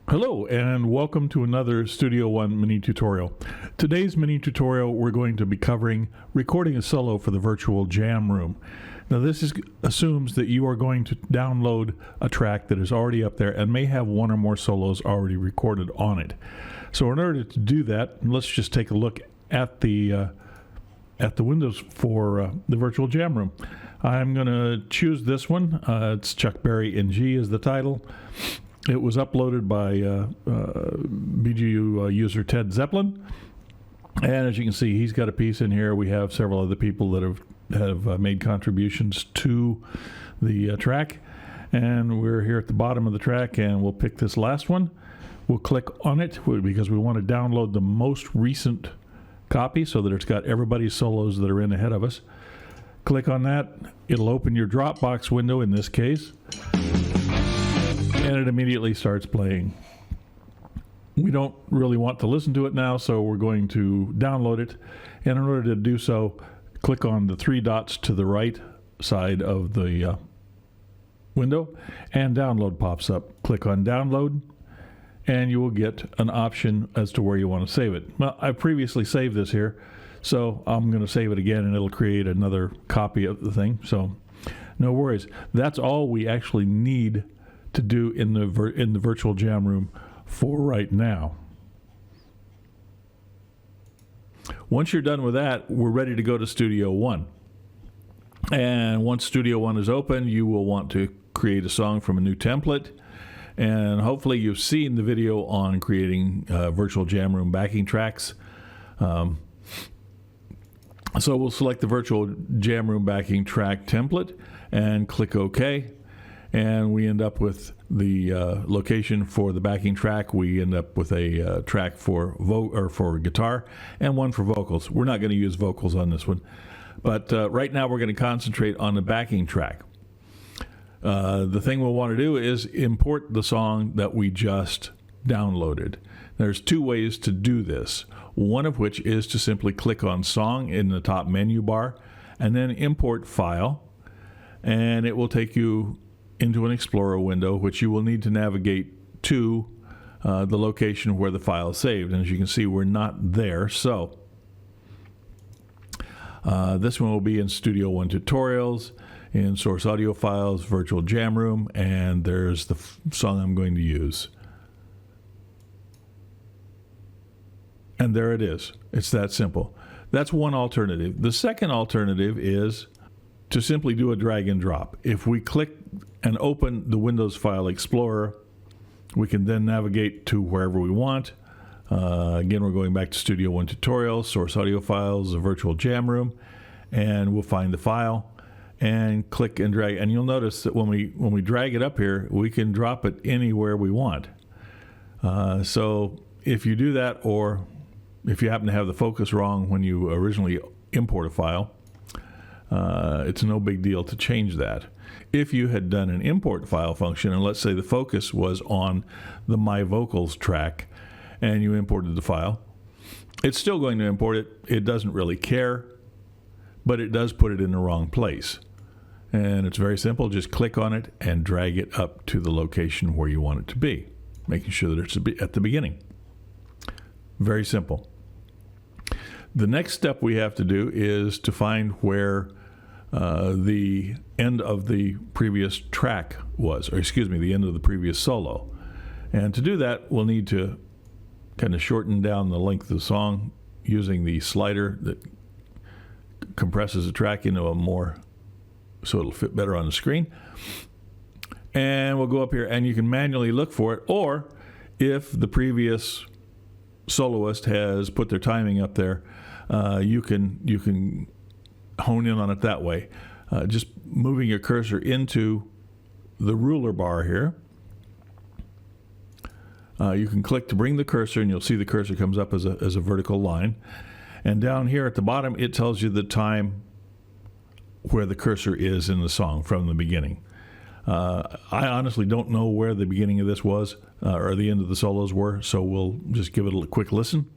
Hello and welcome to another Studio One mini tutorial. Today's mini tutorial we're going to be covering recording a solo for the virtual jam room. Now this assumes that you are going to download a track that is already up there and may have one or more solos already recorded on it. So in order to do that, let's just take a look at the windows for the virtual jam room. I'm going to choose this one. It's Chuck Berry in G is the title. It was uploaded by BGU user Ted Zeppelin, and as you can see, he's got a piece in here. We have several other people that have made contributions to the track, and we're here at the bottom of the track, and we'll pick this last one. We'll click on it because we want to download the most recent copy so that it's got everybody's solos that are in ahead of us. Click on that. It'll open your Dropbox window in this case, and it immediately starts playing. We don't really want to listen to it now, so we're going to download it. And in order to do so, click on the three dots to the right side of the window, and download pops up. Click on download, and you will get an option as to where you want to save it. Well, I previously saved this here, so I'm going to save it again, and it'll create another copy of the thing. So no worries. That's all we actually need to do in the virtual jam room for right now. Once you're done with that, we're ready to go to Studio One. And once Studio One is open, you will want to create a song from a new template. And hopefully you've seen the video on creating virtual jam room backing tracks. So we'll select the virtual jam room backing track template and click OK. And we end up with the location for the backing track. We end up with a track for guitar and one for vocals. We're not going to use vocals on this one, but right now we're going to concentrate on the backing track. The thing we'll want to do is import the song that we just downloaded. There's two ways to do this. One of which is to simply click on Song in the top menu bar and then Import File, and it will take you into an Explorer window, which you will need to navigate to the location where the file is saved. And as you can see, we're not there. So this one will be in Studio One Tutorials, in Source Audio Files, Virtual Jam Room, and there's the song I'm going to use. And there it is. It's that simple. That's one alternative. The second alternative is to simply do a drag and drop. If we click and open the Windows File Explorer, we can then navigate to wherever we want. Again, we're going back to Studio One Tutorials, Source Audio Files, the Virtual Jam Room, and we'll find the file and click and drag. And you'll notice that when we drag it up here, we can drop it anywhere we want. So if you do that, or if you happen to have the focus wrong when you originally import a file, it's no big deal to change that. If you had done an import file function, and let's say the focus was on the My Vocals track, and you imported the file, it's still going to import it. It doesn't really care, but it does put it in the wrong place. And it's very simple. Just click on it and drag it up to the location where you want it to be, making sure that it's at the beginning. Very simple. The next step we have to do is to find where the end of the previous track was, or excuse me, the end of the previous solo. And to do that, we'll need to kind of shorten down the length of the song using the slider that compresses the track into a more, so it'll fit better on the screen. And we'll go up here and you can manually look for it, or if the previous soloist has put their timing up there, you can hone in on it that way. Just moving your cursor into the ruler bar here. You can click to bring the cursor, and you'll see the cursor comes up as a vertical line. And down here at the bottom, it tells you the time where the cursor is in the song from the beginning. I honestly don't know where the beginning of this was, or the end of the solos were, so we'll just give it a quick listen.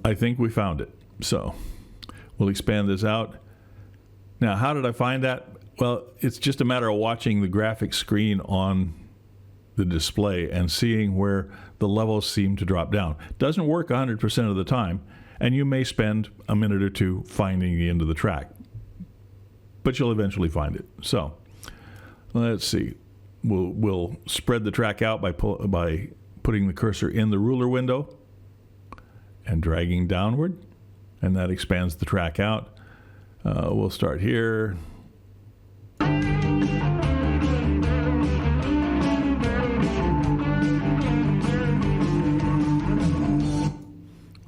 I think we found it. So We'll expand this out. Now, how did I find that? Well, it's just a matter of watching the graphics screen on the display and seeing where the levels seem to drop down. It doesn't work 100% of the time, and you may spend a minute or two finding the end of the track, but you'll eventually find it. So let's see. We'll spread the track out by putting the cursor in the ruler window and dragging downward, and that expands the track out. We'll start here.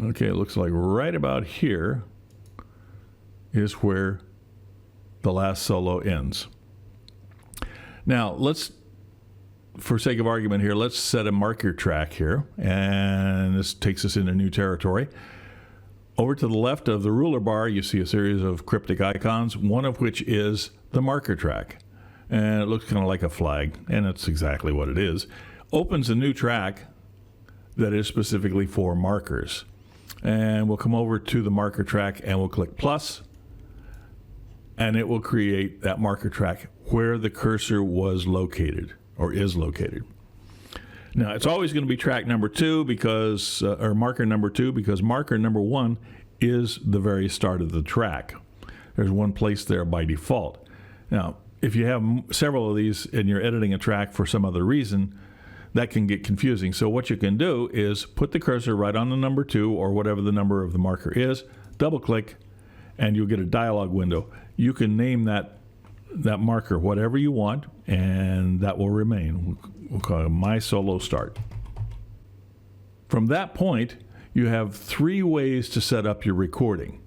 Okay, it looks like right about here is where the last solo ends. Now, for sake of argument here, let's set a marker track here, and this takes us into new territory. Over to the left of the ruler bar, you see a series of cryptic icons, one of which is the marker track. And it looks kind of like a flag, and that's exactly what it is. Opens a new track that is specifically for markers. And we'll come over to the marker track and we'll click plus, and it will create that marker track where the cursor was located or is located. Now, it's always going to be track number 2 because, or marker number 2, because marker number 1 is the very start of the track. There's one place there by default. Now, if you have several of these and you're editing a track for some other reason, that can get confusing. So what you can do is put the cursor right on the number 2 or whatever the number of the marker is, double click, and you'll get a dialog window. You can name that marker whatever you want, and that will remain. We'll call it My Solo Start. From that point, you have 3 ways to set up your recording.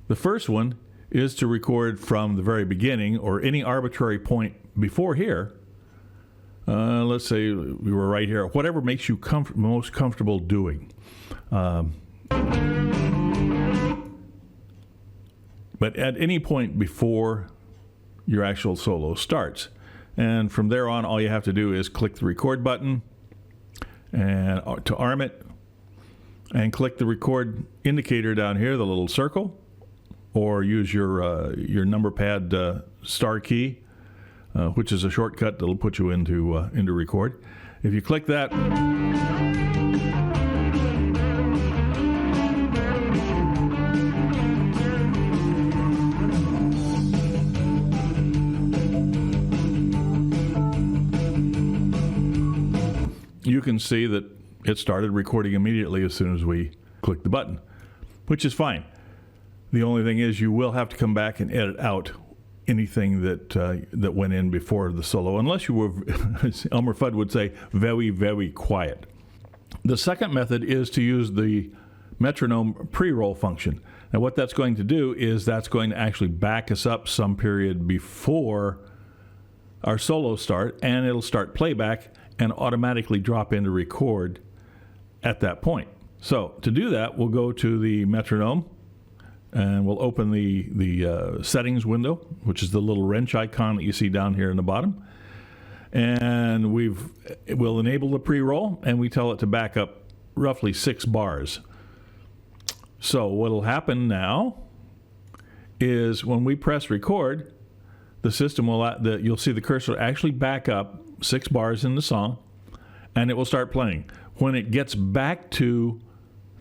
The first one is to record from the very beginning or any arbitrary point before here. Let's say we were right here, whatever makes you most comfortable doing. But at any point before your actual solo starts. And from there on, all you have to do is click the record button and to arm it, and click the record indicator down here, the little circle, or use your number pad star key, which is a shortcut that'll put you into record. If you click that, you can see that it started recording immediately as soon as we clicked the button, which is fine. The only thing is you will have to come back and edit out anything that went in before the solo, unless you were, as Elmer Fudd would say, very, very quiet. The second method is to use the metronome pre-roll function. Now what that's going to do is that's going to actually back us up some period before our solo start, and it'll start playback and automatically drop into record at that point. So to do that, we'll go to the metronome, and we'll open the settings window, which is the little wrench icon that you see down here in the bottom. And we'll enable the pre-roll, and we tell it to back up roughly 6 bars. So what'll happen now is when we press record, the system you'll see the cursor actually back up 6 bars in the song, and it will start playing. When it gets back to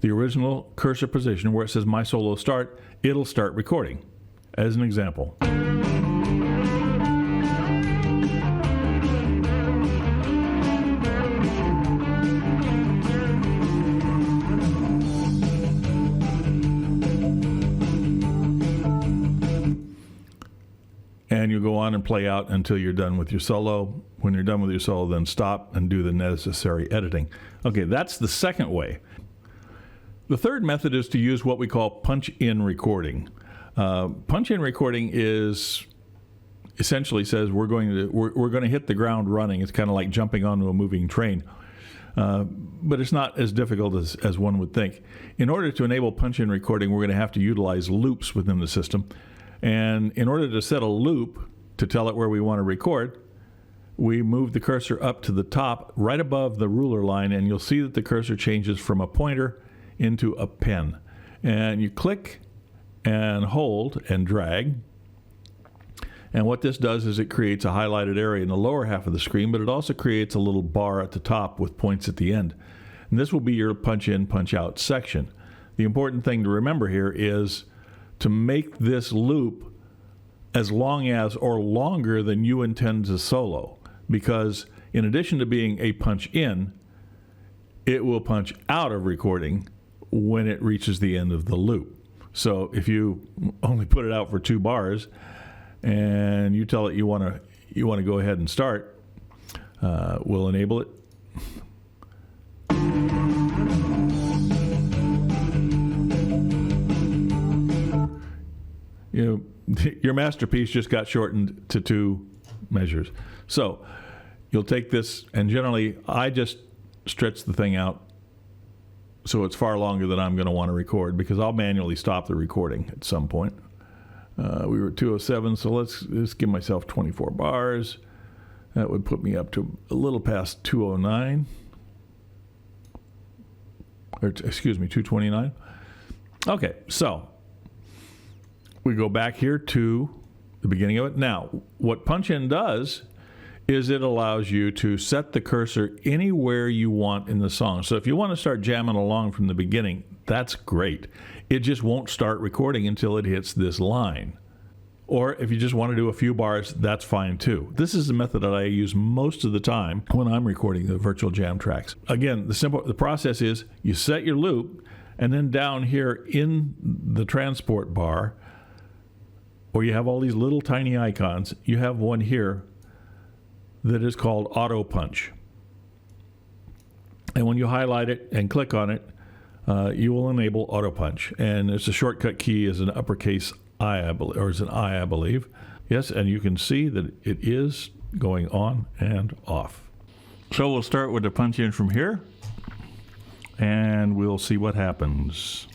the original cursor position where it says My Solo Start, it'll start recording. As an example. And you go on and play out until you're done with your solo. When you're done with your solo, then stop and do the necessary editing. Okay, that's the second way. The third method is to use what we call punch-in recording. Punch-in recording essentially says we're going to hit the ground running. It's kind of like jumping onto a moving train. But it's not as difficult as one would think. In order to enable punch-in recording, we're going to have to utilize loops within the system. And in order to set a loop to tell it where we want to record, we move the cursor up to the top right above the ruler line, and you'll see that the cursor changes from a pointer into a pen. And you click and hold and drag. And what this does is it creates a highlighted area in the lower half of the screen, but it also creates a little bar at the top with points at the end. And this will be your punch in, punch out section. The important thing to remember here is to make this loop as long as or longer than you intend to solo, because in addition to being a punch in, it will punch out of recording when it reaches the end of the loop. So if you only put it out for 2 bars and you tell it you want to go ahead and start, we'll enable it. Your masterpiece just got shortened to 2 measures. So you'll take this, and generally I just stretch the thing out so it's far longer than I'm going to want to record, because I'll manually stop the recording at some point. We were at 207, so let's give myself 24 bars. That would put me up to a little past 209. Or, excuse me, 229. Okay, so we go back here to the beginning of it. Now, what punch-in does is it allows you to set the cursor anywhere you want in the song. So if you want to start jamming along from the beginning, that's great. It just won't start recording until it hits this line. Or if you just want to do a few bars, that's fine too. This is the method that I use most of the time when I'm recording the virtual jam tracks. Again, the process is you set your loop, and then down here in the transport bar, where you have all these little tiny icons, you have one here that is called Auto Punch. And when you highlight it and click on it, you will enable Auto Punch. And it's a shortcut key is an uppercase I believe, or is an I believe. Yes, and you can see that it is going on and off. So we'll start with the punch in from here, and we'll see what happens.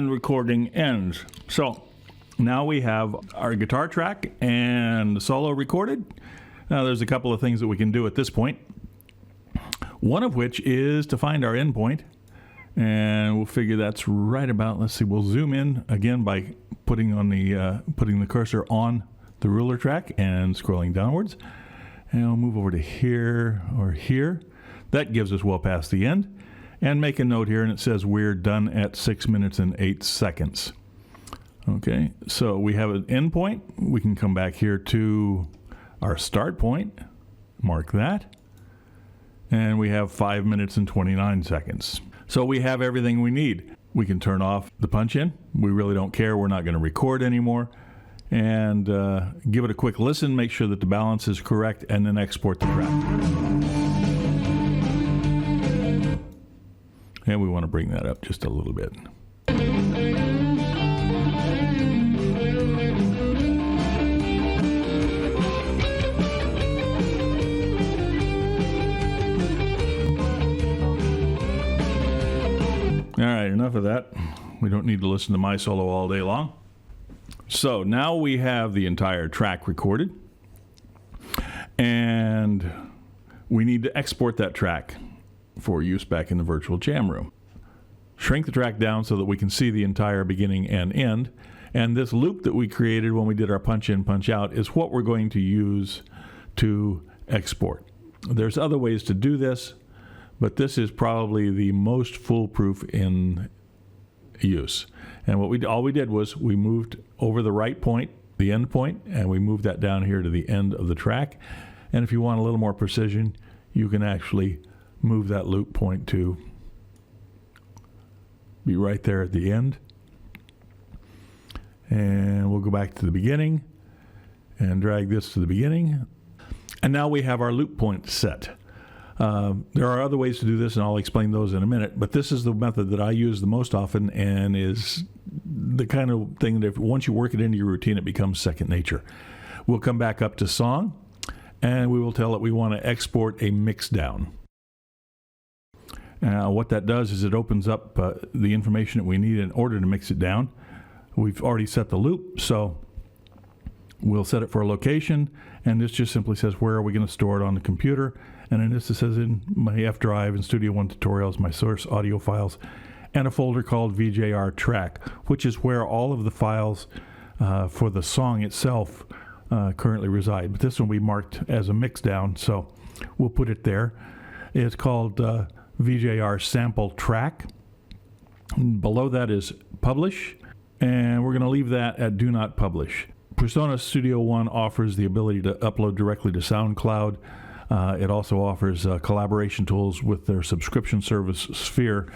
Recording ends. So now we have our guitar track and the solo recorded. Now there's a couple of things that we can do at this point. One of which is to find our endpoint, and we'll figure that's right about, let's see, we'll zoom in again by putting the cursor on the ruler track and scrolling downwards, and I'll move over to here or here. That gives us well past the end. And make a note here, and it says we're done at 6 minutes and 8 seconds. Okay, so we have an end point. We can come back here to our start point, mark that, and we have 5 minutes and 29 seconds. So we have everything we need. We can turn off the punch-in. We really don't care. We're not going to record anymore. And give it a quick listen, make sure that the balance is correct, and then export the track. And we want to bring that up just a little bit. All right, enough of that. We don't need to listen to my solo all day long. So now we have the entire track recorded, and we need to export that track for use back in the virtual jam room. Shrink the track down so that we can see the entire beginning and end. And this loop that we created when we did our punch in, punch out is what we're going to use to export. There's other ways to do this, but this is probably the most foolproof in use. And all we did was we moved over the right point, the end point, and we moved that down here to the end of the track. And if you want a little more precision, you can actually move that loop point to be right there at the end. And we'll go back to the beginning and drag this to the beginning. And now we have our loop point set. There are other ways to do this, and I'll explain those in a minute, but this is the method that I use the most often and is the kind of thing that once you work it into your routine, it becomes second nature. We'll come back up to song, and we will tell it we want to export a Mixdown. What that does is it opens up the information that we need in order to mix it down. We've already set the loop, so we'll set it for a location, and this just simply says where are we going to store it on the computer. And in this it says in my F drive and Studio One tutorials, my source audio files, and a folder called VJR track, which is where all of the files for the song itself currently reside. But this one we marked as a Mixdown, so we'll put it there. It's called VJR sample track. Below that is publish, and we're going to leave that at do not publish. Presonus Studio One offers the ability to upload directly to SoundCloud. It also offers collaboration tools with their subscription service Sphere,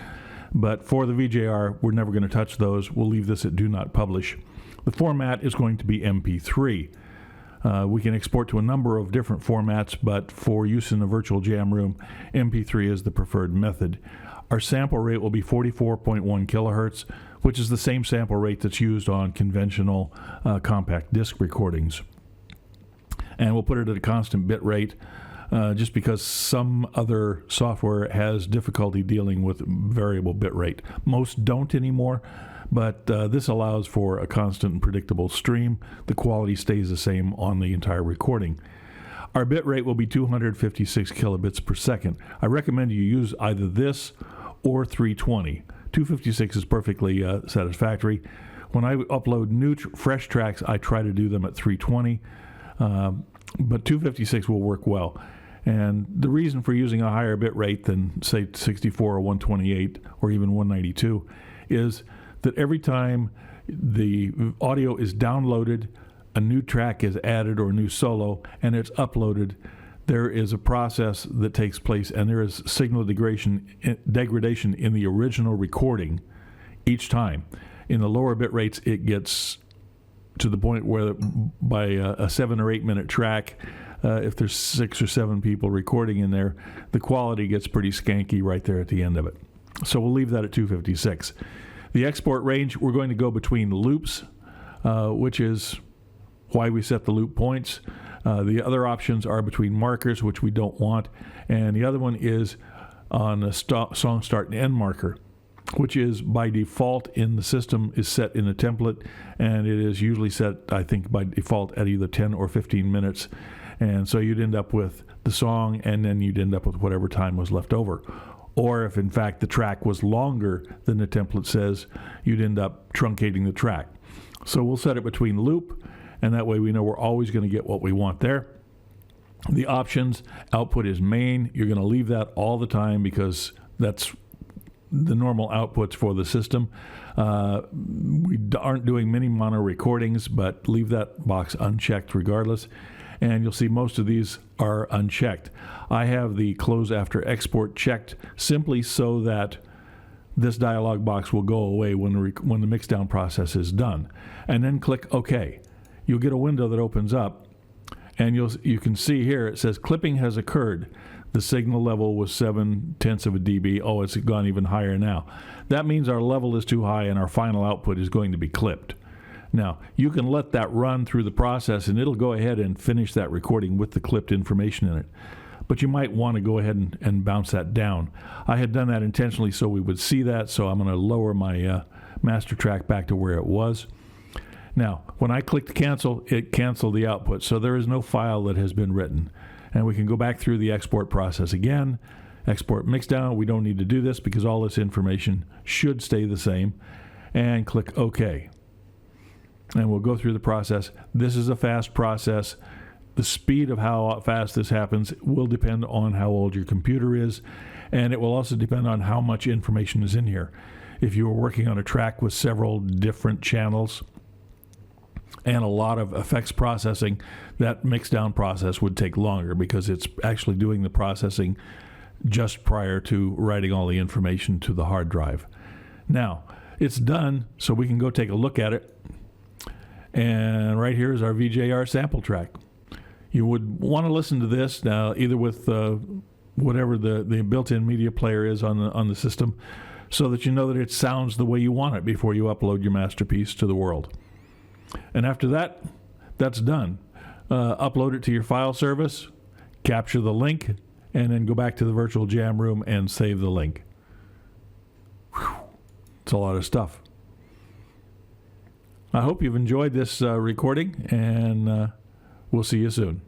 but for the VJR, we're never going to touch those. We'll leave this at do not publish. The format is going to be MP3. We can export to a number of different formats, but for use in the virtual jam room, MP3 is the preferred method. Our sample rate will be 44.1 kilohertz, which is the same sample rate that's used on conventional compact disc recordings. And we'll put it at a constant bit rate, just because some other software has difficulty dealing with variable bit rate. Most don't anymore, but this allows for a constant and predictable stream. The quality stays the same on the entire recording. Our bit rate will be 256 kilobits per second. I recommend you use either this or 320. 256 is perfectly satisfactory. When I upload new fresh tracks, I try to do them at 320, but 256 will work well. And the reason for using a higher bit rate than, say, 64 or 128 or even 192 is that every time the audio is downloaded, a new track is added or a new solo, and it's uploaded, there is a process that takes place, and there is signal degradation in the original recording each time. In the lower bit rates, it gets to the point where by a 7 or 8 minute track, if there's 6 or 7 people recording in there, the quality gets pretty skanky right there at the end of it. So we'll leave that at 256. The export range, we're going to go between loops, which is why we set the loop points. The other options are between markers, which we don't want, and the other one is on a song start and end marker, which is by default in the system is set in a template, and it is usually set, I think, by default at either 10 or 15 minutes. And so you'd end up with the song, and then you'd end up with whatever time was left over. Or if, in fact, the track was longer than the template says, you'd end up truncating the track. So we'll set it between loop, and that way we know we're always going to get what we want there. The options, output is main. You're going to leave that all the time because that's the normal outputs for the system. We aren't doing many mono recordings, but leave that box unchecked regardless. And you'll see most of these are unchecked. I have the close after export checked simply so that this dialog box will go away when the mixdown process is done. And then click OK. You'll get a window that opens up, and you can see here it says clipping has occurred. The signal level was 0.7 of a dB. Oh, it's gone even higher now. That means our level is too high and our final output is going to be clipped. Now, you can let that run through the process, and it'll go ahead and finish that recording with the clipped information in it. But you might want to go ahead and bounce that down. I had done that intentionally so we would see that, so I'm going to lower my master track back to where it was. Now, when I clicked cancel, it canceled the output, so there is no file that has been written. And we can go back through the export process again. Export Mixdown. We don't need to do this because all this information should stay the same. And click OK. And we'll go through the process. This is a fast process. The speed of how fast this happens will depend on how old your computer is, and it will also depend on how much information is in here. If you were working on a track with several different channels and a lot of effects processing, that mixdown process would take longer because it's actually doing the processing just prior to writing all the information to the hard drive. Now, it's done, so we can go take a look at it. And right here is our VJR sample track. You would want to listen to this now, either with whatever the built-in media player is on the system, so that you know that it sounds the way you want it before you upload your masterpiece to the world. And after that, that's done. Upload it to your file service capture the link, and then go back to the virtual jam room and save the link. Whew. It's a lot of stuff. I hope you've enjoyed this recording, and we'll see you soon.